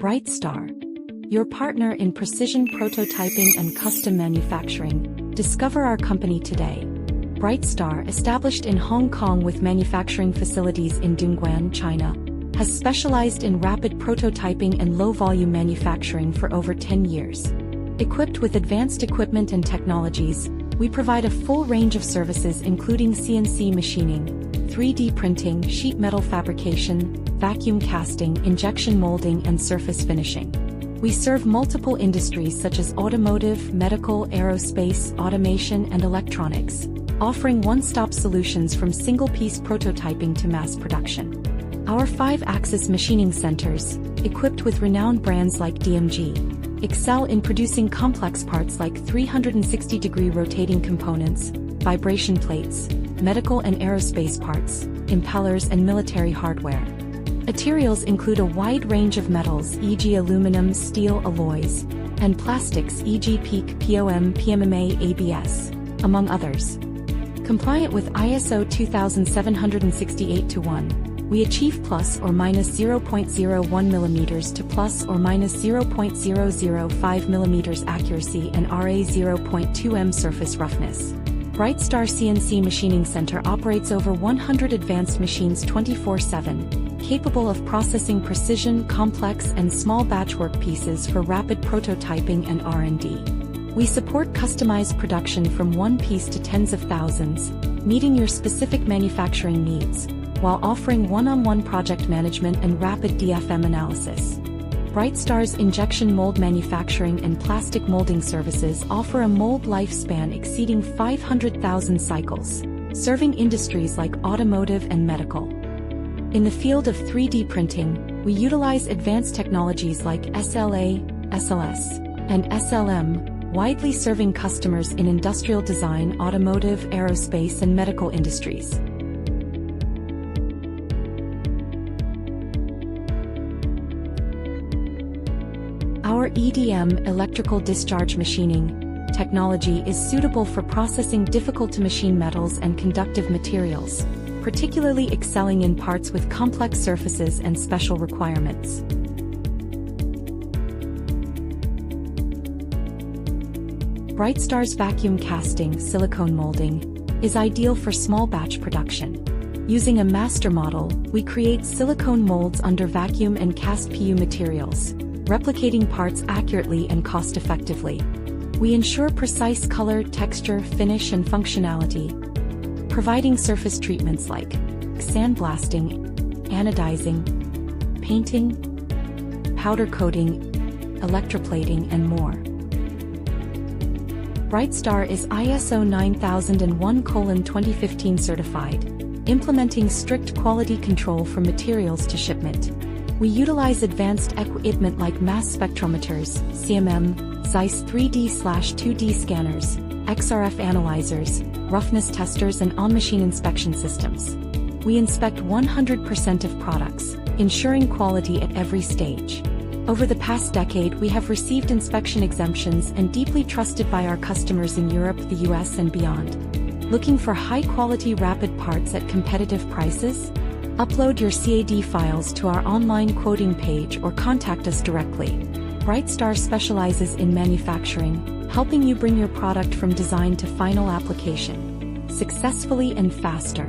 Brightstar, your partner in precision prototyping and custom manufacturing. Discover our company today. Brightstar, established in Hong Kong with manufacturing facilities in Dongguan, China, has specialized in rapid prototyping and low-volume manufacturing for over 10 years. Equipped with advanced equipment and technologies, we provide a full range of services including CNC machining, 3D printing, sheet metal fabrication, vacuum casting, injection molding, and surface finishing. We serve multiple industries such as automotive, medical, aerospace, automation, and electronics, offering one-stop solutions from single-piece prototyping to mass production. Our 5-axis machining centers, equipped with renowned brands like DMG, excel in producing complex parts like 360-degree rotating components, vibration plates, medical and aerospace parts, impellers, and military hardware. Materials include a wide range of metals, e.g. aluminum, steel alloys, and plastics, e.g. PEEK, POM, PMMA, ABS, among others. Compliant with ISO 2768-1, we achieve plus or minus 0.01 mm to plus or minus 0.005 mm accuracy and RA 0.2 m surface roughness. Brightstar CNC Machining Center operates over 100 advanced machines 24/7, capable of processing precision, complex, and small batch work pieces for rapid prototyping and R&D. We support customized production from one piece to tens of thousands, meeting your specific manufacturing needs, while offering one-on-one project management and rapid DFM analysis. Brightstar's injection mold manufacturing and plastic molding services offer a mold lifespan exceeding 500,000 cycles, serving industries like automotive and medical. In the field of 3D printing, we utilize advanced technologies like SLA, SLS, and SLM, widely serving customers in industrial design, automotive, aerospace, and medical industries. Our EDM, electrical discharge machining, technology is suitable for processing difficult-to-machine metals and conductive materials, particularly excelling in parts with complex surfaces and special requirements. Brightstar's vacuum casting, silicone molding, is ideal for small batch production. Using a master model, we create silicone molds under vacuum and cast PU materials, replicating parts accurately and cost-effectively. We ensure precise color, texture, finish, and functionality, providing surface treatments like sandblasting, anodizing, painting, powder coating, electroplating, and more. Brightstar is ISO 9001:2015 certified, implementing strict quality control from materials to shipment. We utilize advanced equipment like mass spectrometers, CMM, Zeiss 3D/2D scanners, XRF analyzers, roughness testers, and on-machine inspection systems. We inspect 100% of products, ensuring quality at every stage. Over the past decade, we have received inspection exemptions and deeply trusted by our customers in Europe, the US, and beyond. Looking for high-quality rapid parts at competitive prices? Upload your CAD files to our online quoting page or contact us directly. Brightstar specializes in manufacturing, helping you bring your product from design to final application successfully and faster.